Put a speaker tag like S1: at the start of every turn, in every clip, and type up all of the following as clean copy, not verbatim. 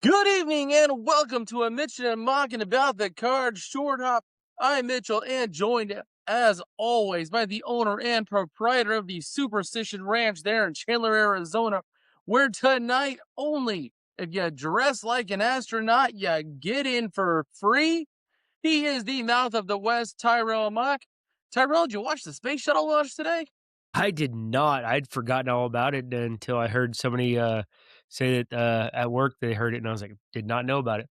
S1: Good evening and welcome to a Mitch'nandMauck'n about the card short hop. I'm Mitchell and joined as always by the owner and proprietor of the Superstition Ranch there in Chandler, Arizona, where tonight only if you dress like an astronaut, you get in for free. He is the mouth of the West, Tyrell Mock. Tyrell, did you watch the space shuttle launch today?
S2: I did not. I'd forgotten all about it until I heard somebody, say that, at work they heard it, and I was like, "Did not know about it."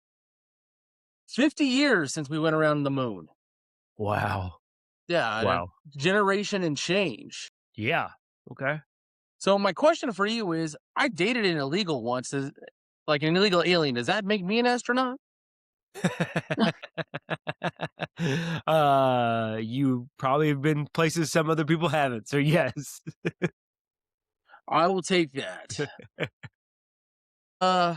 S1: 50 years since we went around the moon.
S2: Wow.
S1: Yeah, a
S2: Wow.
S1: generation and change.
S2: Yeah. Okay.
S1: So my question for you is, I dated an illegal once, like an illegal alien. Does that make me an astronaut?
S2: You probably have been places some other people haven't, so yes.
S1: I will take that. Uh,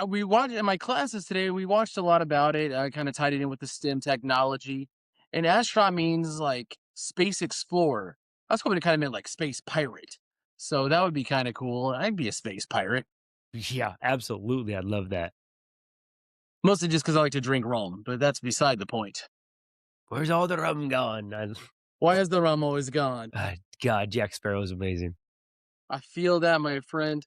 S1: we watched in my classes today. We watched a lot about it. I kind of tied it in with the STEM technology, and astronaut means like space explorer. I was hoping it kind of meant like space pirate. So that would be kind of cool. I'd be a space pirate,
S2: Yeah, absolutely, I love that.
S1: mostly just because I like to drink rum. But that's beside the point.
S2: "Where's all the rum gone?"
S1: Why is the rum always gone?
S2: God, Jack Sparrow is amazing.
S1: I feel that, my friend.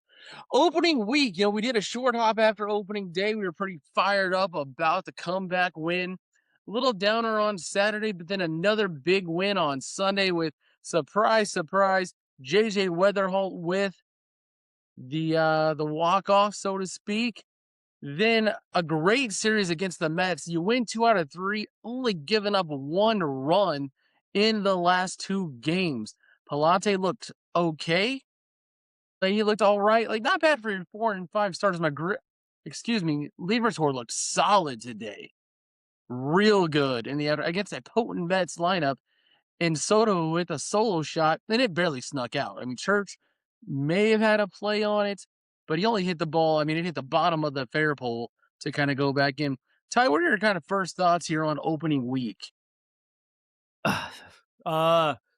S1: Opening week, we did a short hop after opening day. We were pretty fired up about the comeback win. A little downer on Saturday, but then another big win on Sunday with surprise, surprise, JJ Weatherholt with the walk off, so to speak. Then a great series against the Mets. You win 2 out of 3, only giving up 1 run in the last 2 games. Palante looked okay. Like, he looked all right. Like, not bad for your 4 and 5 stars. Excuse me, Liebertor looked solid today. Real good in the against that potent Mets lineup. And Soto with a solo shot, and it barely snuck out. I mean, Church may have had a play on it, but he only hit the ball. I mean, it hit the bottom of the fair pole to kind of go back in. Ty, what are your kind of first thoughts here on opening week?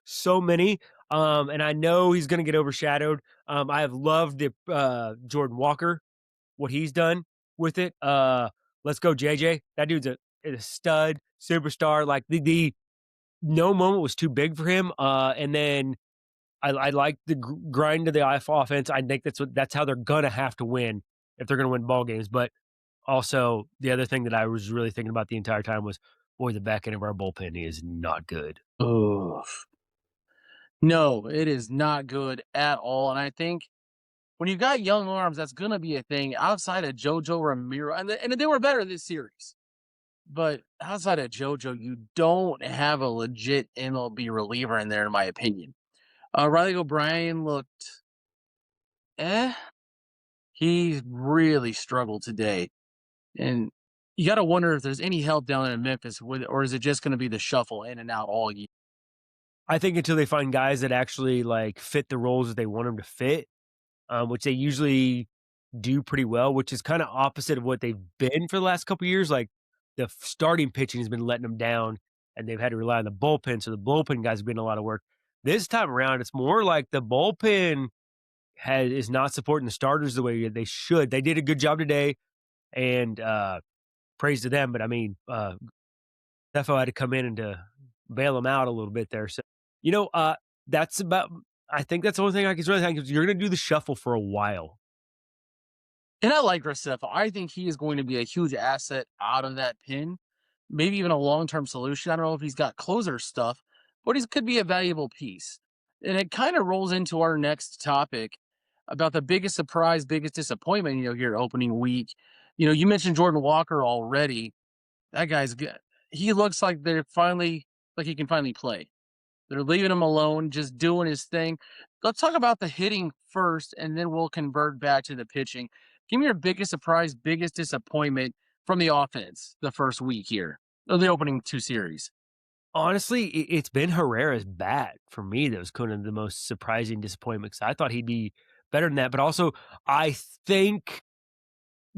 S2: So many. And I know he's gonna get overshadowed. I have loved the Jordan Walker, what he's done with it. Let's go, JJ. That dude's a stud, superstar. Like the no moment was too big for him. And then I like the grind of the offense. I think that's how they're gonna have to win if they're gonna win ball games. But also the other thing that I was really thinking about the entire time was, boy, the back end of our bullpen is not good.
S1: Oh, no, it is not good at all. And I think when you got young arms, that's going to be a thing outside of JoJo Ramiro. And they were better this series. But outside of JoJo, you don't have a legit MLB reliever in there, in my opinion. Riley O'Brien looked eh. He really struggled today. And you got to wonder if there's any help down in Memphis, or is it just going to be the shuffle in and out all year?
S2: I think until they find guys that actually, like, fit the roles that they want them to fit, which they usually do pretty well, which is kinda opposite of what they've been for the last couple years. Like, the starting pitching has been letting them down, and they've had to rely on the bullpen, so the bullpen guys have been a lot of work. This time around, it's more like the bullpen is not supporting the starters the way they should. They did a good job today, and, praise to them, but I mean, Defo had to come in and to bail him out a little bit there. So, you know, that's about. I think that's the only thing I can really think is you're going to do the shuffle for a while.
S1: And I like Restrepo. I think he is going to be a huge asset out of that pin, maybe even a long term solution. I don't know if he's got closer stuff, but he could be a valuable piece. And it kind of rolls into our next topic about the biggest surprise, biggest disappointment, here opening week. You mentioned Jordan Walker already. That guy's good. He looks like like he can finally play. They're leaving him alone, just doing his thing. Let's talk about the hitting first, and then we'll convert back to the pitching. Give me your biggest surprise, biggest disappointment from the offense the first week here, of the opening 2 series.
S2: Honestly, it's been Herrera's bat for me that was kind of the most surprising disappointment because I thought he'd be better than that. But also, I think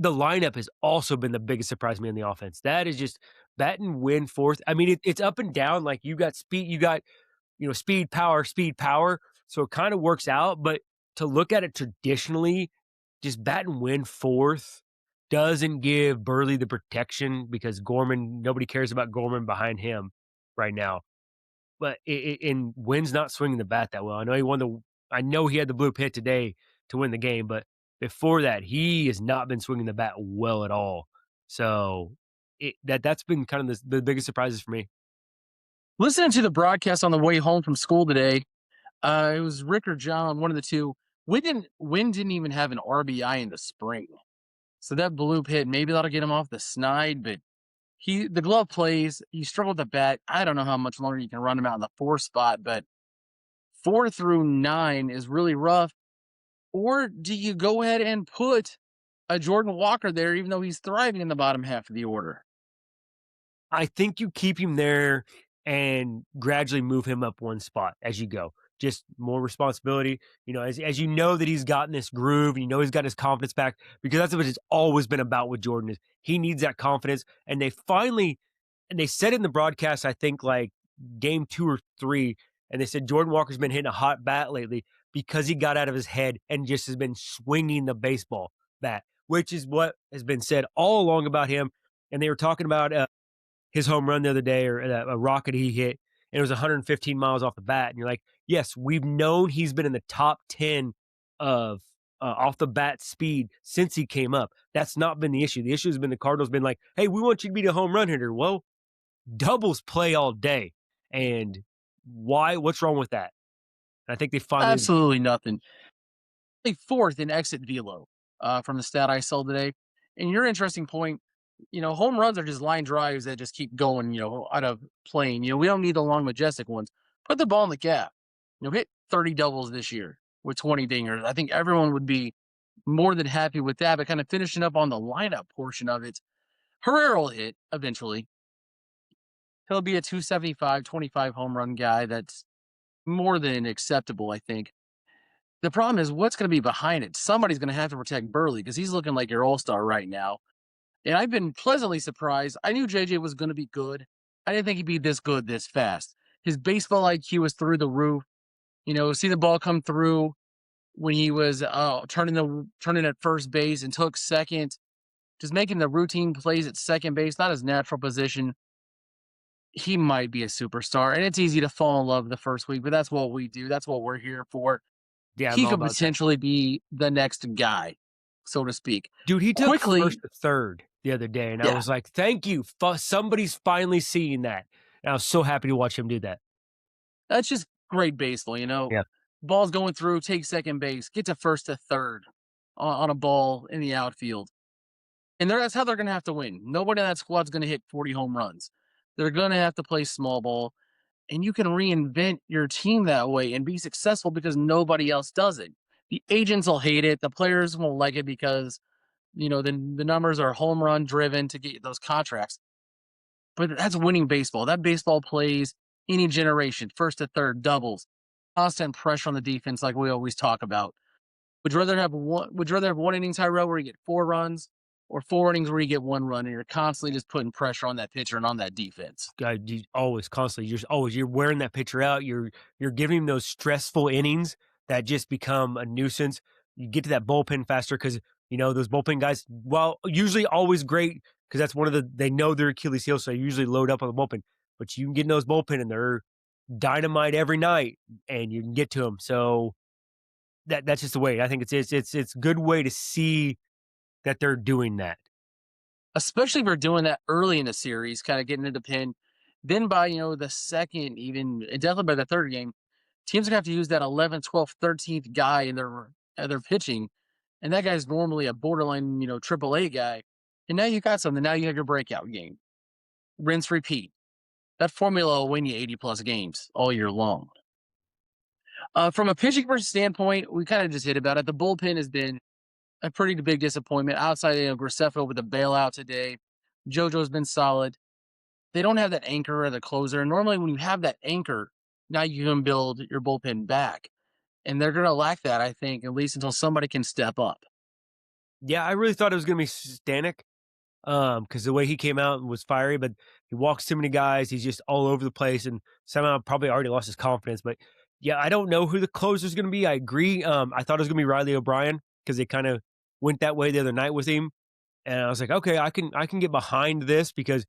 S2: the lineup has also been the biggest surprise to me on the offense. That is just bat and win fourth. I mean, it's up and down. Like you got speed, you got speed, power, speed, power. So it kind of works out. But to look at it traditionally, just bat and win fourth. doesn't give Burley the protection because Gorman nobody cares about Gorman behind him right now. But and Wynn's not swinging the bat that well. I know he had the blue pit today to win the game, but before that, he has not been swinging the bat well at all. So, that's been kind of the biggest surprises for me.
S1: Listening to the broadcast on the way home from school today, it was Rick or John, one of the two. Wynn didn't even have an RBI in the spring. So that blue pit, maybe that'll get him off the snide, but the glove plays, he struggled with the bat. I don't know how much longer you can run him out in the four spot, but 4 through 9 is really rough. Or do you go ahead and put a Jordan Walker there, even though he's thriving in the bottom half of the order?
S2: I think you keep him there and gradually move him up one spot as you go. Just more responsibility, as you know that he's gotten this groove, and you know he's got his confidence back because that's what it's always been about with Jordan is he needs that confidence. And they said in the broadcast, I think like game 2 or 3, and they said Jordan Walker's been hitting a hot bat lately because he got out of his head and just has been swinging the baseball bat, which is what has been said all along about him. And they were talking about his home run the other day or a rocket he hit, and it was 115 miles off the bat. And you're like, yes, we've known he's been in the top 10 of off the bat speed since he came up. That's not been the issue. The issue has been the Cardinals been like, hey, we want you to be the home run hitter. Well, doubles play all day. And why? What's wrong with that? And I think they finally,
S1: Absolutely nothing. Fourth in exit velo from the stat I saw today. And your interesting point, home runs are just line drives that just keep going, out of plane. We don't need the long, majestic ones. Put the ball in the gap. Hit 30 doubles this year with 20 dingers. I think everyone would be more than happy with that. But kind of finishing up on the lineup portion of it, Herrera will hit eventually. He'll be a 275, 25 home run guy. That's more than acceptable, I think. The problem is what's going to be behind it. Somebody's going to have to protect Burley because he's looking like your all-star right now. And I've been pleasantly surprised. I knew JJ was going to be good. I didn't think he'd be this good this fast. His baseball IQ was through the roof. See the ball come through when he was turning at first base and took second, just making the routine plays at second base, not his natural position. He might be a superstar, and it's easy to fall in love the first week, but that's what we do. That's what we're here for.
S2: yeah, I'm
S1: He
S2: all
S1: could
S2: about that.
S1: potentially be the next guy, so to speak.
S2: Dude, he took first
S1: Quickly,
S2: to third the other day, and I
S1: yeah,
S2: was like, thank you. Somebody's finally seeing that. And I was so happy to watch him do that.
S1: that's just great baseball,
S2: Yeah.
S1: Ball's going through, take second base, get to first to third on a ball in the outfield. And that's how they're going to have to win. Nobody in that squad's going to hit 40 home runs. They're going to have to play small ball, and you can reinvent your team that way and be successful because nobody else does it. The agents will hate it. The players won't like it because the numbers are home run driven to get those contracts. But that's winning baseball. That baseball plays any generation, first to third, doubles, constant pressure on the defense, like we always talk about. Would you rather have one inning, Tyrell, where you get 4 runs, or 4 innings where you get 1 run, and you're constantly just putting pressure on that pitcher and on that defense?
S2: You always constantly you're wearing that pitcher out. You're giving him those stressful innings that just become a nuisance. You get to that bullpen faster because those bullpen guys, well, usually always great because that's one of they know their Achilles heel, so they usually load up on the bullpen. But you can get in those bullpen and they're dynamite every night, and you can get to them. So that's just the way. I think it's a good way to see that they're doing that.
S1: Especially if we're doing that early in the series, kind of getting into the pin. Then by the second, even and definitely by the third game, teams are gonna have to use that 11th, 12th, 13th guy in their pitching, and that guy's normally a borderline, AAA guy. And now you got something. Now you have your breakout game. Rinse, repeat. That formula will win you 80 plus games all year long. From a pitching standpoint, we kind of just hit about it. The bullpen has been a pretty big disappointment. Outside of Graceffo with the bailout today, JoJo's been solid. They don't have that anchor or the closer. Normally, when you have that anchor, now you can build your bullpen back, and they're going to lack that, I think, at least until somebody can step up.
S2: Yeah, I really thought it was going to be Stanek. Because the way he came out was fiery, but he walks too many guys. He's just all over the place, and somehow probably already lost his confidence. But yeah, I don't know who the closer is going to be. I agree. I thought it was going to be Riley O'Brien because they kind of went that way the other night with him, And I was like, "Okay, I can get behind this because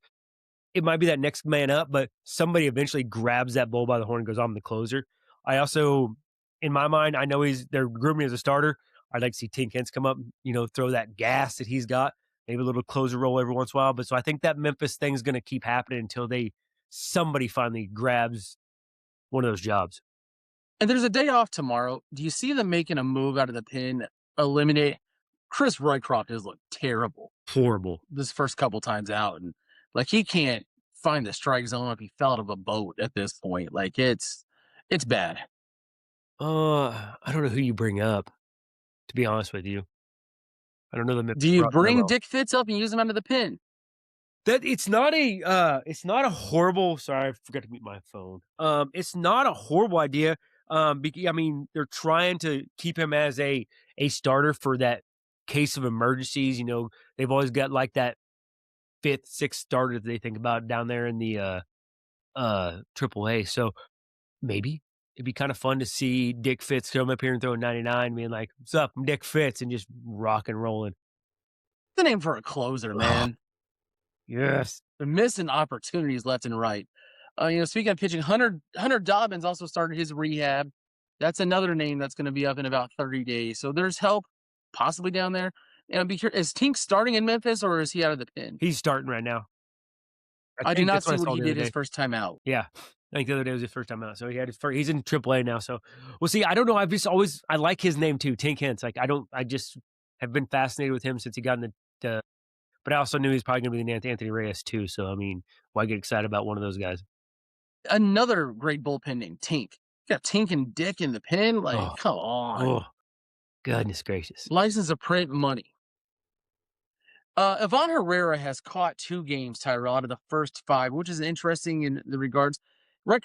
S2: it might be that next man up, but somebody eventually grabs that bull by the horn and goes, I'm the closer." I also, in my mind, I know they're grooming as a starter. I'd like to see Tink Hence come up, throw that gas that he's got, maybe a little closer role every once in a while. But so I think that Memphis thing's going to keep happening until somebody finally grabs one of those jobs.
S1: And there's a day off tomorrow. Do you see them making a move out of the pin, eliminate Chris Roycroft has looked terrible
S2: Horrible.
S1: this first couple times out, and like he can't find the strike zone if he fell out of a boat at this point. Like it's bad.
S2: I don't know who you bring up, to be honest with you. I don't know the
S1: Do
S2: Memphis
S1: you
S2: roster that
S1: bring
S2: well.
S1: Dick Fitz up and use him under the pin?
S2: That it's not a horrible, sorry, I forgot to mute my phone. It's not a horrible idea. I mean, they're trying to keep him as a starter for that case of emergencies. They've always got like that fifth, sixth starter that they think about down there in the triple A. So maybe it'd be kind of fun to see Dick Fitz come up here and throw a 99, being like, "What's up, I'm Dick Fitz," and just rock and rolling.
S1: The name for a closer,
S2: Oh,
S1: man.
S2: yes.
S1: They're missing opportunities left and right. Speaking of pitching, Hunter Dobbins also started his rehab. That's another name that's going to be up in about 30 days. So there's help possibly down there. And be curious, is Tink starting in Memphis or is he out of the pen?
S2: He's starting right now. I
S1: I did
S2: think
S1: not
S2: that's what I
S1: see what
S2: saw
S1: he
S2: the other
S1: did his
S2: day.
S1: first time out.
S2: Yeah. I think the other day was his first time out. So he had his first, he's in AAA now. So we'll see. I don't know. I've just always, I like his name too, Tink Hence. Like, I just have been fascinated with him since he got in but I also knew he's probably going to be the Anthony Reyes too. So, I mean, why get excited about one of those guys?
S1: Another great bullpen name, Tink. You got Tink and Dick in the pen. Like,
S2: Oh,
S1: come on.
S2: oh, goodness gracious.
S1: License to print money. Ivan Herrera has caught 2 games, Tyrell, out of the first 5, which is interesting in the regards.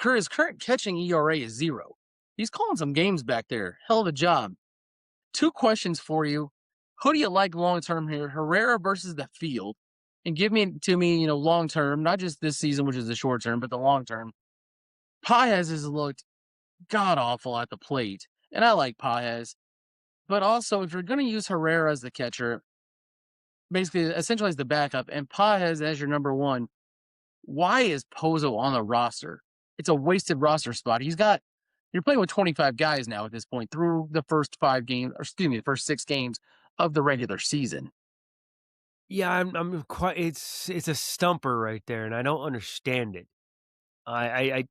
S1: His current catching ERA is 0. He's calling some games back there. Hell of a job. 2 questions for you. Who do you like long term here? Herrera versus the field. And give me to me, long term, not just this season, which is the short term, but the long term. Paez has looked god awful at the plate. And I like Paez. But also, if you're going to use Herrera as the catcher, basically essentially as the backup, and Paez as your number one, why is Pozo on the roster? It's a wasted roster spot. You're playing with 25 guys now at this point through the first 5 games, or excuse me, the first 6 games of the regular season.
S2: Yeah, I'm quite, it's a stumper right there. And I don't understand it. I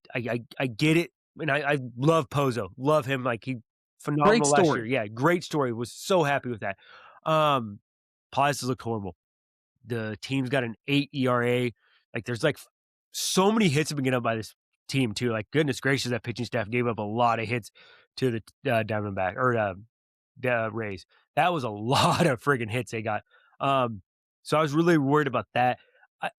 S2: get it, and I love Pozo, love him, like, he
S1: Great
S2: phenomenal last year,
S1: story.
S2: yeah, great story, was so happy with that. Um, Pies has looked horrible. The team's got an 8 ERA, like, there's, like, so many hits have been given up by this team too, like, goodness gracious, that pitching staff gave up a lot of hits to the, Diamondback or, the Rays. That was a lot of friggin' hits they got. Um, so I was really worried about that. I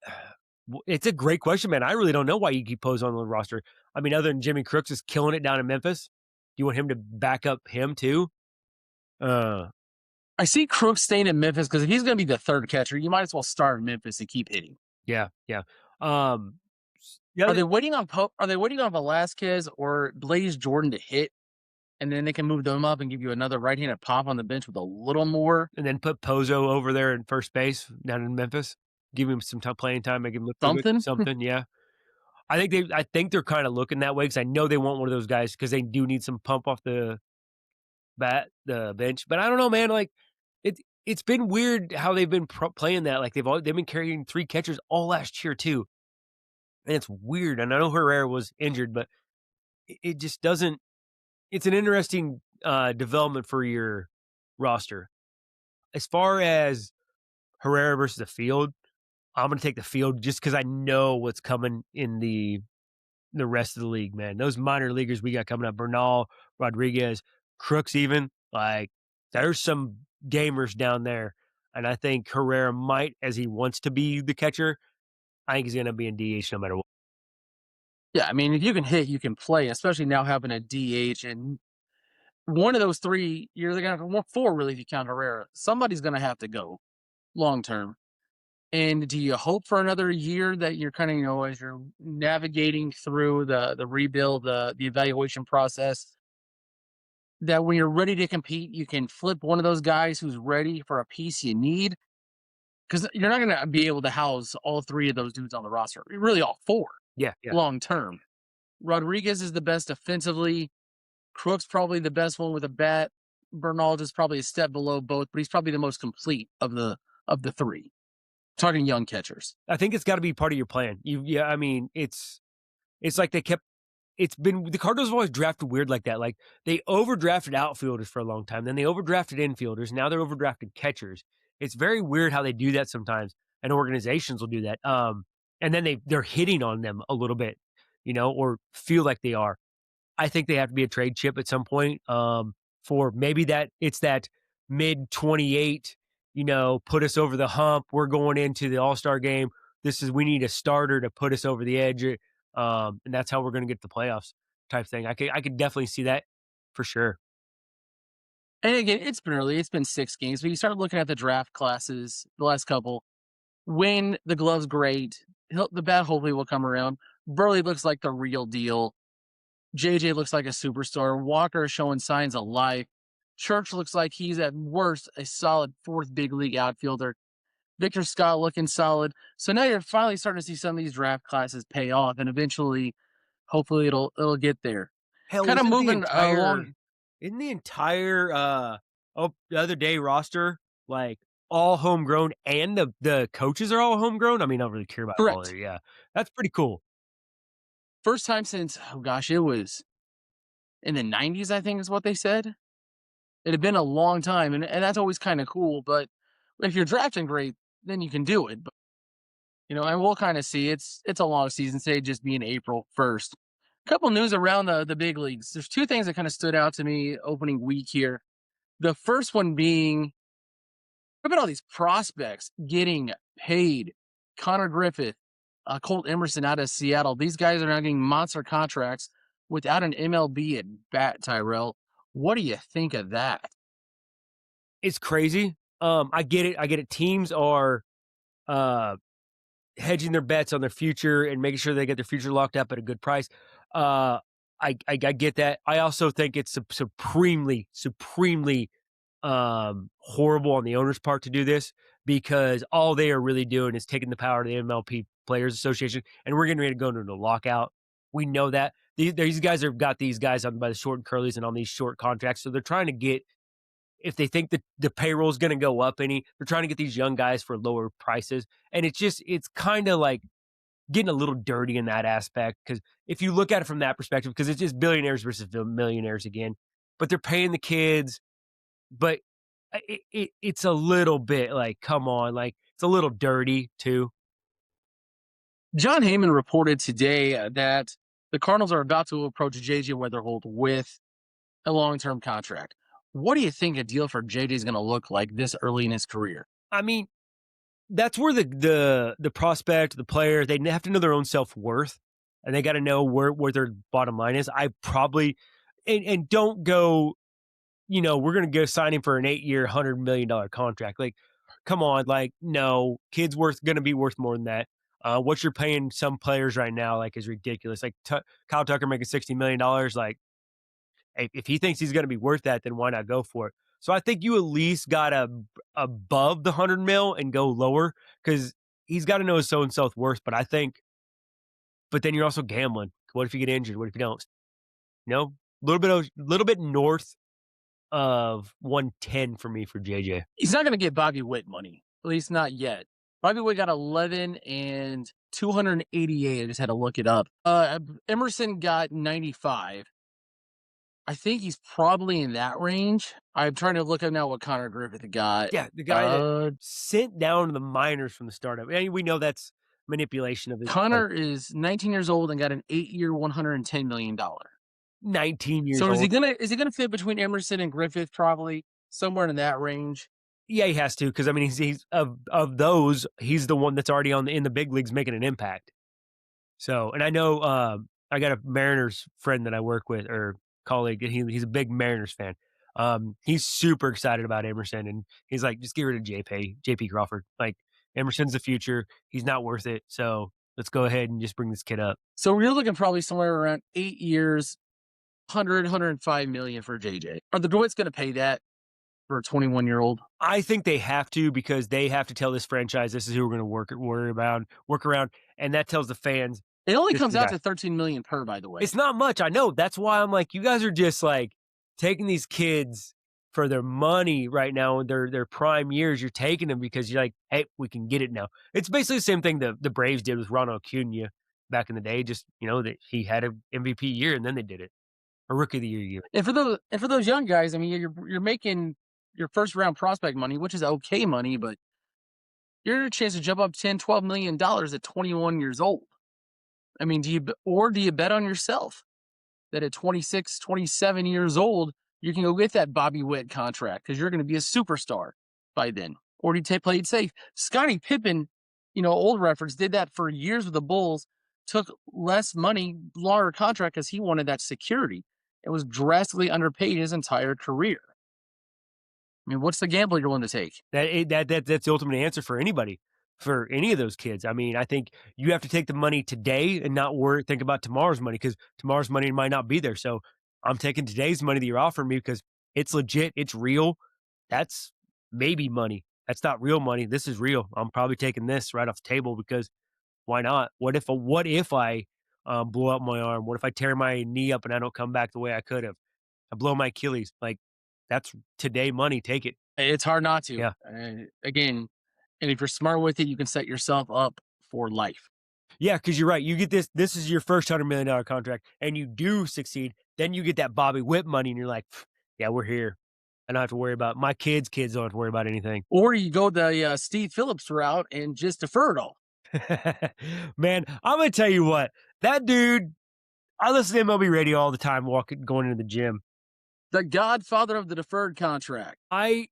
S2: it's a great question, man. I really don't know why you keep Pozo on the roster. I mean, other than Jimmy Crooks is killing it down in Memphis, you want him to back up him too? Uh,
S1: I see Crooks staying in Memphis because if he's going to be the third catcher, you might as well start in Memphis and keep hitting.
S2: yeah, yeah. Um, the
S1: Are
S2: other
S1: they waiting on Are they waiting on Velasquez or Blaze Jordan to hit, and then they can move them up and give you another right-handed pop on the bench with a little more
S2: and then put Pozo over there in first base down in Memphis. Give him some playing time, make him look good,
S1: something?
S2: something. Yeah, I think they're kind of looking that way because I know they want one of those guys because they do need some pump off the bench. But I don't know, man. Like it's been weird how they've been playing that. Like they've been carrying 3 catchers all last year too, and it's weird. And I know Herrera was injured, but it just doesn't. It's an interesting development for your roster. As far as Herrera versus the field, I'm going to take the field just because I know what's coming in the rest of the league, man. Those minor leaguers we got coming up, Bernal, Rodriguez, Crooks, even like there's some gamers down there, and I think Herrera might, as he wants to be the catcher, I think he's going to be in DH no matter what.
S1: Yeah, I mean, if you can hit, you can play, especially now having a DH. And one of those 3, you're going to have 4 really if you count Herrera. Somebody's going to have to go long term. And do you hope for another year that you're kind of, as you're navigating through the rebuild, the evaluation process, that when you're ready to compete, you can flip one of those guys who's ready for a piece you need? because you're not going to be able to house all three of those dudes on the roster. Really, all four
S2: Yeah, yeah.
S1: long term. Rodriguez is the best defensively. Crook's probably the best one with a bat. Bernald is probably a step below both, but he's probably the most complete of the three. Talking young catchers.
S2: I think it's gotta be part of your plan. Yeah, I mean, it's like they kept it's been the Cardinals have always drafted weird like that. Like, they overdrafted outfielders for a long time, then they overdrafted infielders, now they're overdrafted catchers. It's very weird how they do that sometimes, and organizations will do that. And then they're hitting on them a little bit, or feel like they are. I think they have to be a trade chip at some point, for maybe that it's that mid 28, put us over the hump. We're going into the All-Star game. We need a starter to put us over the edge. And that's how we're going to get the playoffs type thing. I could definitely see that for sure.
S1: And again, it's been early. It's been 6 games, but you start looking at the draft classes, the last couple. Win the glove's great. The bat hopefully will come around. Burley looks like the real deal. JJ looks like a superstar. Walker is showing signs of life. Church looks like he's at worst a solid fourth big league outfielder. Victor Scott looking solid. So now you're finally starting to see some of these draft classes pay off, and eventually, hopefully, it'll get there.
S2: Hell,
S1: Kind of moving along.
S2: isn't the entire the other day roster like all homegrown and the coaches are all homegrown? I mean, I don't really care about all
S1: Correct.
S2: that. Yeah. That's pretty cool.
S1: First time since, oh gosh, it was in the 90s, I think is what they said. It had been a long time, and that's always kind of cool. But if you're drafting great, then you can do it. But, and we'll kind of see. It's a long season, say just being April 1st. Couple news around the big leagues. There's two things that kind of stood out to me opening week here. The first one being, what about all these prospects getting paid? Connor Griffith, Colt Emerson out of Seattle. These guys are now getting monster contracts without an MLB at bat, Tyrell. What do you think of that?
S2: It's crazy. I get it. I get it. Teams are uh hedging their bets on their future and making sure they get their future locked up at a good price. Uh I get that. I also think it's supremely horrible on the owner's part to do this because all they are really doing is taking the power of the MLP Players Association, and we're getting ready to go into a lockout. We know that these guys have got these guys on by the short and curlies and on these short contracts, so they're trying to get if they think that the payroll is going to go up they're trying to get these young guys for lower prices, and it's kind of like getting a little dirty in that aspect because if you look at it from that perspective, because it's just billionaires versus millionaires again, but they're paying the kids but it's a little bit like, come on, like, it's a little dirty too.
S1: John Heyman reported today that the Cardinals are about to approach JJ Weatherholt with a long-term contract. What do you think a deal for JJ is going to look like this early in his career?
S2: I mean, that's where the prospect, the player, they have to know their own self-worth, and they gotta know where their bottom line is. I probably and don't go, we're gonna go sign him for an 8-year, $100 million contract. Like, come on, like, no, kid's gonna be worth more than that. What you're paying some players right now, like, is ridiculous. Like, Kyle Tucker making $60 million, like, if he thinks he's going to be worth that, then why not go for it? So I think you at least got to above the 100 mil and go lower because he's got to know his own self worth. But then you're also gambling. What if you get injured? What if you don't? A little bit north of 110 for me for JJ.
S1: He's not going to get Bobby Witt money, at least not yet. Bobby Witt got 11 and 288. I just had to look it up. Emerson got 95. I think he's probably in that range. I'm trying to look up now what Connor Griffith got.
S2: Yeah, the guy that sent down the minors from the startup. And we know that's manipulation of his
S1: Connor is 19 years old and got an 8-year, $110 million.
S2: 19 years
S1: So
S2: old.
S1: is he gonna fit between Emerson and Griffith? Probably somewhere in that range.
S2: Yeah, he has to because I mean he's of those, he's the one that's already in the big leagues making an impact. So, and I know I got a Mariners friend that I work with or colleague, and he's a big Mariners fan. He's super excited about Emerson, and he's like, just get rid of JP Crawford. Like Emerson's the future. He's not worth it. So let's go ahead and just bring this kid up.
S1: So we're looking probably somewhere around 8 years, 105 million for JJ. Are the Detroit's going to pay that? for a 21-year-old.
S2: I think they have to because they have to tell this franchise this is who we're going to work around, and that tells the fans
S1: It only
S2: this is
S1: comes
S2: the
S1: out
S2: guy.
S1: to 13 million per, by the
S2: It's
S1: way.
S2: not much, I know. That's why I'm like, you guys are just like taking these kids for their money right now in their prime years. You're taking them because you're like, hey, we can get it now. It's basically the same thing the Braves did with Ronald Acuna back in the day. Just that he had an MVP year and then they did it, a rookie of the year.
S1: And for those young guys, I mean, you're making your first round prospect money, which is okay money, but you're a chance to jump up 10, $12 million at 21 years old. I mean, do you bet on yourself that at 26, 27 years old, you can go get that Bobby Witt contract because you're going to be a superstar by then? Or do you play it safe? Scottie Pippen, old reference, did that for years with the Bulls, took less money, longer contract because he wanted that security. It was drastically underpaid his entire career. I mean, what's the gamble you're willing to take?
S2: That's the ultimate answer for anybody, for any of those kids. I mean, I think you have to take the money today and not think about tomorrow's money because tomorrow's money might not be there. So I'm taking today's money that you're offering me because it's legit, it's real. That's maybe money. That's not real money. This is real. I'm probably taking this right off the table because why not? What if I blow up my arm? What if I tear my knee up and I don't come back the way I could have? I blow my Achilles. Like that's today money. Take it.
S1: It's hard not to.
S2: Yeah.
S1: Again, and if you're smart with it, you can set yourself up for life.
S2: Yeah, because you're right. You get this is your first $100 million contract, and you do succeed, then you get that Bobby Whip money, and you're like, "Yeah, we're here. I don't have to worry about my kids don't have to worry about anything."
S1: Or you go the Steve Phillips route and just defer it all.
S2: Man, I'm gonna tell you what, that dude, I listen to MLB radio all the time going into the gym.
S1: The godfather of the deferred contract.
S2: I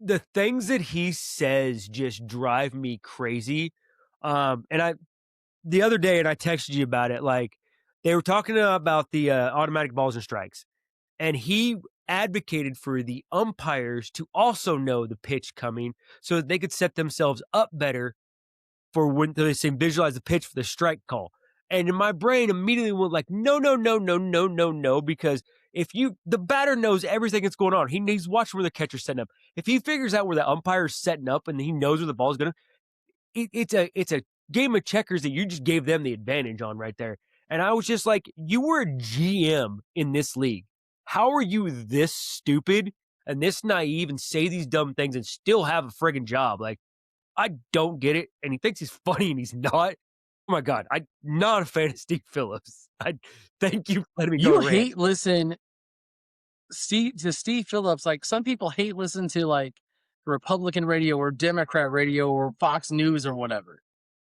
S2: The things that he says just drive me crazy. And I the other day, and I texted you about it, like, they were talking about the, automatic balls and strikes, and he advocated for the umpires to also know the pitch coming so that they could set themselves up better for when they say visualize the pitch for the strike call. And in my brain immediately went like, no, no, no, no, no, no, no, because if the batter knows everything that's going on, he's watching where the catcher's setting up. If he figures out where the umpire's setting up and he knows where the ball's going to, it's a game of checkers that you just gave them the advantage on right there. And I was just like, you were a GM in this league. How are you this stupid and this naive and say these dumb things and still have a friggin' job? Like, I don't get it. And he thinks he's funny and he's not. Oh my God. I'm not a fan of Steve Phillips. I thank you for letting me go
S1: You
S2: rant.
S1: hate listen Steve Phillips. Like some people hate listen to like Republican radio or Democrat radio or Fox News or whatever.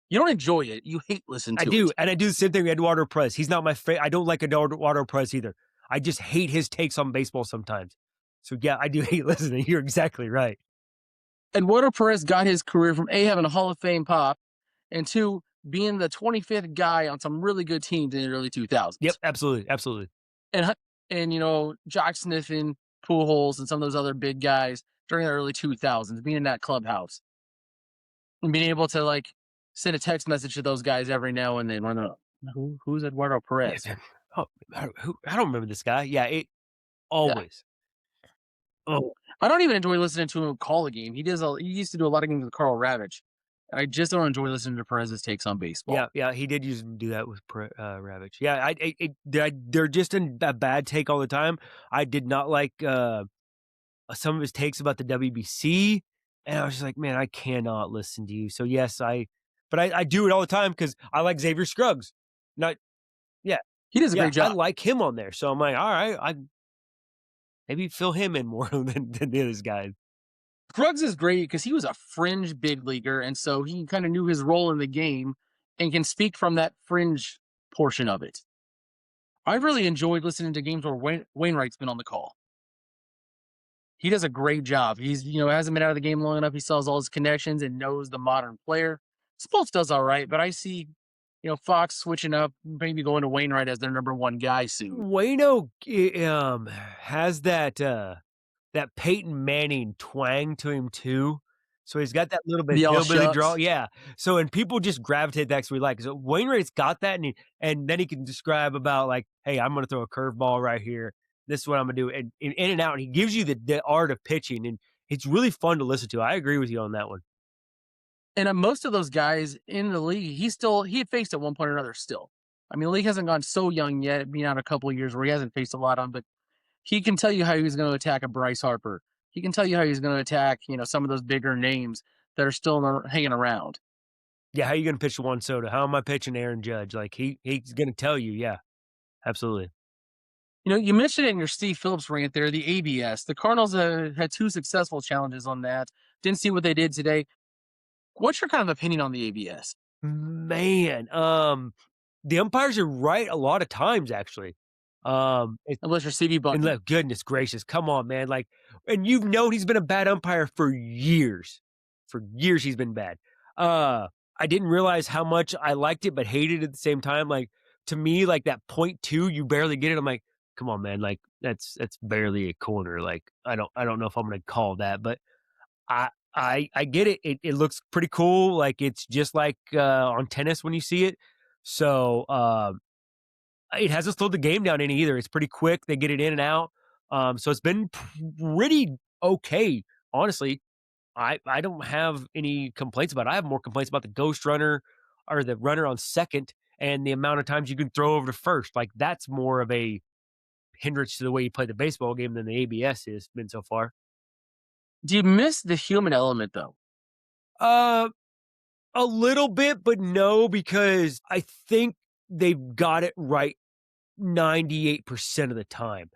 S1: You don't enjoy it. You hate listen
S2: I
S1: to
S2: do.
S1: it.
S2: And I do the same thing with Eduardo Perez. He's not my favorite. I don't like Eduardo Perez either. I just hate his takes on baseball sometimes. So yeah, I do hate listening. You're exactly right.
S1: Eduardo Perez got his career from A, having a Hall of Fame pop, and two, being the 25th guy on some really good teams in the early
S2: Yep,
S1: 2000s.
S2: absolutely, absolutely.
S1: And Jock Sniffin, Pujols, and some of those other big guys during the early 2000s, being in that clubhouse and being able to like send a text message to those guys every now and then. Who's Eduardo
S2: Yeah,
S1: Perez?
S2: man. Oh, I don't remember this guy. Yeah, it
S1: Yeah.
S2: always. Oh,
S1: I don't even enjoy listening to him call a game. He used to do a lot of games with Carl Ravitch. I just don't enjoy listening to Perez's takes on
S2: yeah,
S1: baseball.
S2: yeah. He did use to do that with Ravage. Yeah, they're just a bad take all the time. I did not like some of his takes about the WBC, and I was just like, man, I cannot listen to you. So yes, but I do it all the time because I like Xavier Scruggs. Not, yeah,
S1: He does a
S2: yeah,
S1: great
S2: I
S1: job.
S2: like him on there. So I'm like, all right, I maybe fill him in more than the other guys.
S1: Scruggs is great because he was a fringe big leaguer, and so he kind of knew his role in the game and can speak from that fringe portion of it. I've really enjoyed listening to games where Wainwright's been on the call. He does a great job. Hasn't been out of the game long enough. He still has all his connections and knows the modern player. Spoltz does all right, but I see, Fox switching up, maybe going to Wainwright as their number one guy soon.
S2: Wayno has that Peyton Manning twang to him too. So he's got that little bit
S1: The all
S2: hillbilly draw.
S1: shucks.
S2: Yeah. So and people just gravitate that 'cause we like. So Wainwright's got that, and then he can describe about like, hey, I'm gonna throw a curveball right here. This is what I'm gonna do, and in and out. And he gives you the art of pitching, and It's really fun to listen to. I agree with you on that one.
S1: And most of those guys in the league, he had faced at one point or another still. I mean, the league hasn't gone so young yet, being out a couple of years where he hasn't faced a lot on, but he can tell you how he's going to attack a Bryce Harper. He can tell you how he's going to attack, some of those bigger names that are still hanging around.
S2: Yeah, how you gonna pitch to Juan Soto? How am I pitching Aaron Judge? Like, he's gonna tell you, yeah, absolutely.
S1: You mentioned it in your Steve Phillips rant there, the ABS. The Cardinals had two successful challenges on that. Didn't see what they did today. What's your kind of opinion on the ABS?
S2: Man, the umpires are right a lot of times, actually. It
S1: Unless you're CV
S2: and
S1: Bucky.
S2: look, goodness gracious, come on, man, like and you've known he's been a bad umpire for years. For years, he's been bad. Uh, I didn't realize how much I liked it, but hated it at the same time, like, to me, like, that point 2, you barely get it, I'm like, "Come on, man, like, that's barely a corner, like, I don't know if I'm gonna call that," but I get it. It looks pretty cool. Like it's just like on tennis when you see it. So it hasn't slowed the game down any either. It's pretty quick. They get it in and out. So it's been pretty okay. Honestly, I don't have any complaints about it. I have more complaints about the ghost runner or the runner on second and the amount of times you can throw over to first. Like that's more of a hindrance to the way you play the baseball game than the ABS has been so far.
S1: Do you miss the human element though?
S2: Uh, A little bit, but no, because I think they've got it right 98% of the time,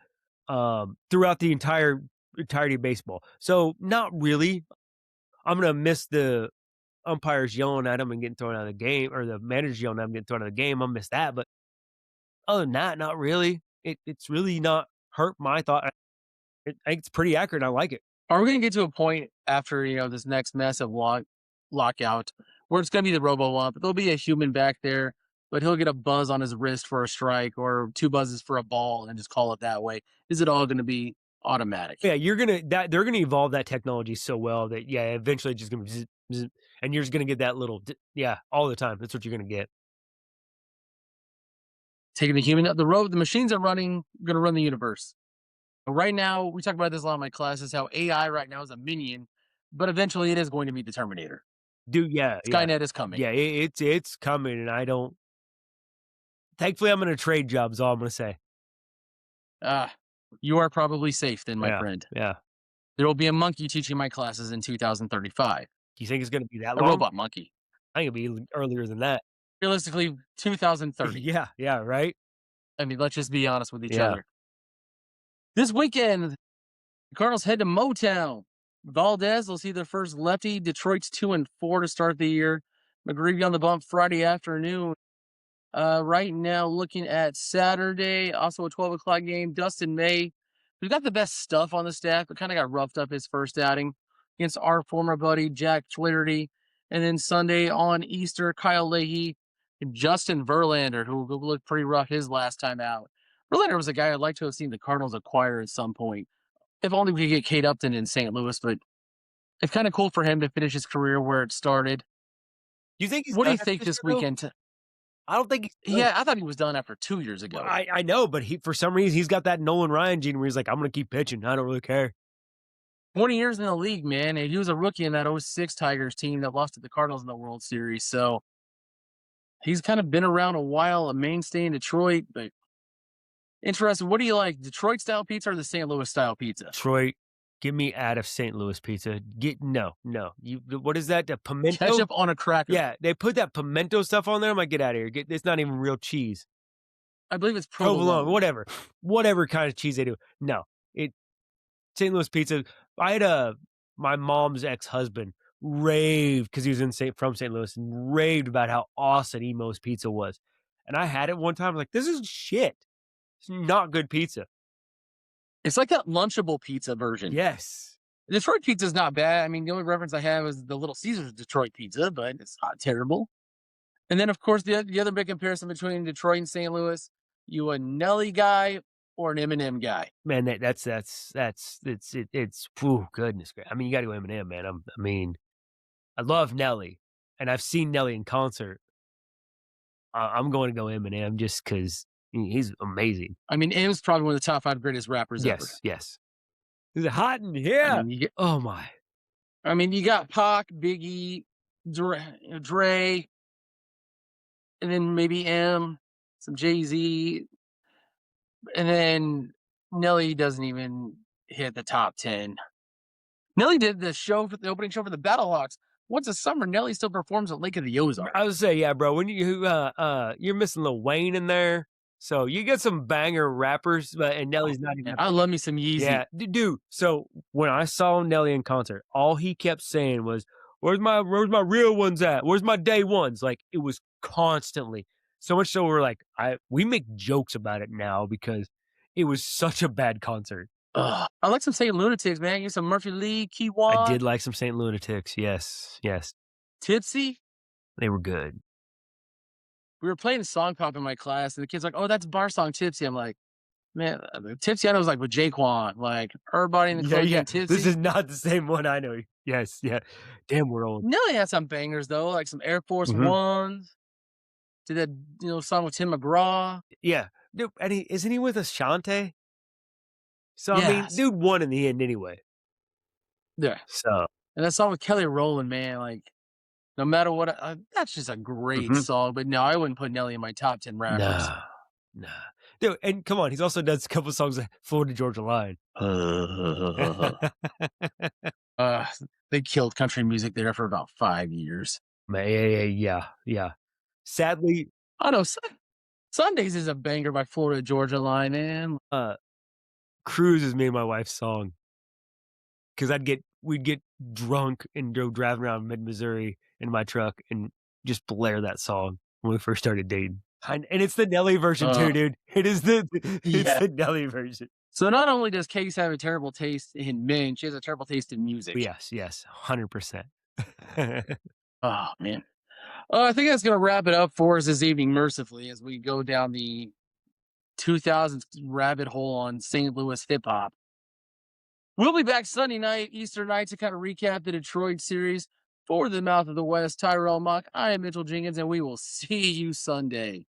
S2: throughout the entirety of baseball. So, not really. I'm gonna miss the umpires yelling at him and getting thrown out of the game, or the managers yelling at him getting thrown out of the game. I'll miss that, but other than that, not really. It's really not hurt my thought. I think it's pretty accurate. I like it.
S1: Are we going to get to a point after this next massive lockout where it's going to be the robo ump? There'll be a human back there, but he'll get a buzz on his wrist for a strike or two buzzes for a ball and just call it that way. Is it all going to be automatic?
S2: Yeah, they're gonna evolve that technology so well that yeah, eventually it's just gonna zzz, zzz, and you're just gonna get that little yeah, all the time. That's what you're gonna get.
S1: Taking the human up the road, the machines are going to run the universe. But right now, we talk about this a lot in my classes how AI right now is a minion, but eventually it is going to be the Terminator.
S2: Dude, yeah, yeah.
S1: Skynet is coming.
S2: Yeah, it's coming, and I don't thankfully, I'm in a trade job is all I'm gonna say.
S1: Ah, you are probably safe then, my
S2: Yeah,
S1: friend.
S2: yeah.
S1: There will be a monkey teaching my classes in 2035.
S2: Do you think it's gonna be that
S1: A
S2: long?
S1: robot monkey.
S2: I think it'll be earlier than that.
S1: Realistically, 2030.
S2: Yeah, yeah, right?
S1: I mean, let's just be honest with each
S2: Yeah.
S1: other. This weekend, the Cardinals head to Motown. Valdez will see their first lefty. Detroit's 2-4 to start the year. McGreevy on the bump Friday afternoon. Right now, looking at Saturday, also a 12 o'clock game. Dustin May, who's got the best stuff on the staff, but kind of got roughed up his first outing against our former buddy, Jack Flaherty. And then Sunday on Easter, Kyle Leahy and Justin Verlander, who looked pretty rough his last time out. Verlander was a guy I'd like to have seen the Cardinals acquire at some point. If only we could get Kate Upton in St. Louis, but it's kind of cool for him to finish his career where it started.
S2: Do you think he's
S1: What do
S2: done
S1: you think
S2: after this
S1: this
S2: year, though?
S1: weekend?
S2: I don't think he's done.
S1: Yeah, I thought he was done after 2 years
S2: Well,
S1: ago.
S2: I know, but he for some reason, he's got that Nolan Ryan gene where he's like, "I'm gonna keep pitching. I don't really care."
S1: 20 years in the league, man. And he was a rookie in that '06 Tigers team that lost to the Cardinals in the World Series. So he's kind of been around a while, a mainstay in Detroit. But interesting. What do you like, Detroit style pizza or the St. Louis style pizza?
S2: Detroit, get me out of St. Louis pizza. No. You what is that? The pimento?
S1: Ketchup on a cracker.
S2: Yeah, they put that pimento stuff on there. I'm like, "Get out of here. Get it's not even real cheese."
S1: I believe it's
S2: Provolone,
S1: provolone.
S2: whatever kind of cheese they do. No, it St. Louis pizza. I had my mom's ex-husband raved because he was from St. Louis and raved about how awesome Emo's pizza was. And I had it one time, I was like, "This is shit. It's not good pizza."
S1: It's like that Lunchable pizza version.
S2: Yes.
S1: Detroit pizza is not bad. I mean, the only reference I have is the Little Caesars Detroit pizza, but it's not terrible. And then, of course, the other big comparison between Detroit and St. Louis, you a Nelly guy or an M&M guy?
S2: Man, it's ooh, goodness gra I mean, you gotta go Eminem, man. I mean, I love Nelly, and I've seen Nelly in concert. I'm going to go Eminem just 'cause he's amazing.
S1: I mean, M's probably one of the top 5 greatest rappers ever.
S2: Yes, yes. Is it hot in
S1: I
S2: here?
S1: mean, you get
S2: Oh my.
S1: you got Pac, Biggie, Dre, and then maybe M, some Jay-Z, and then Nelly doesn't even hit the top 10. Nelly did the opening show for the Battlehawks. Once a summer, Nelly still performs at Lake of the
S2: I
S1: Ozark.
S2: would say, yeah, bro, when you're missing Lil Wayne in there. So you get some banger rappers, but and
S1: Oh,
S2: Nelly's not even
S1: man,
S2: up
S1: I
S2: there.
S1: love me some
S2: Yeah,
S1: Yeezy.
S2: dude, so when I saw Nelly in concert, all he kept saying was, "Where's my real ones at? Where's my day ones?" Like, it was constantly. So much so we're like, we make jokes about it now because it was such a bad concert.
S1: Ugh. I like some Saint Lunatics, man. Get some Murphy Lee,
S2: I
S1: Keywan,
S2: did like some Saint Lunatics, yes, yes,
S1: Tipsy.
S2: they were good.
S1: We were playing song pop in my class, and the kid's like, "Oh, that's bar song Tipsy." I'm like, "Man, the Tipsy I know is like with Jaquan, like Everybody in the
S2: Yeah,
S1: Club
S2: yeah,
S1: getting
S2: this
S1: tipsy."
S2: is not the same one I know. Yes, yeah. Damn, we're old.
S1: Nelly had some bangers though, like some Air Force
S2: Mhm.
S1: Ones. Did that song with Tim McGraw.
S2: Yeah, dude, and isn't he with Ashanti? So, I mean,
S1: Yes,
S2: dude won in the end anyway.
S1: yeah,
S2: So
S1: and that song with Kelly Rowland, man, like no matter what, that's just a great
S2: mhm.
S1: song. But no, I wouldn't put Nelly in my top 10 rappers.
S2: Nah, nah. Dude, and come on, he's also done a couple songs like Florida Georgia Line.
S1: uh, they killed country music there for about 5 years.
S2: Man, yeah, yeah, yeah, yeah. Sadly,
S1: I know Sundays is a banger by Florida Georgia Line, man.
S2: uh, Cruise is me and my wife's song because we'd get drunk and go driving around mid-Missouri in my truck and just blare that song when we first started dating. And it's the Nelly version
S1: Uh,
S2: too, dude. It's
S1: yeah.
S2: the Nelly version.
S1: So not only does Case have a terrible taste in men, she has a terrible taste in music.
S2: Yes, yes, 100%.
S1: Oh man. I think that's gonna wrap it up for us this evening, mercifully, as we go down the 2000s rabbit hole on St. Louis hip hop. We'll be back Sunday night, Eastern night, to kind of recap the Detroit series. For the Mouth of the West, Tyrell Mock, I am Mitchell Jenkins, and we will see you Sunday.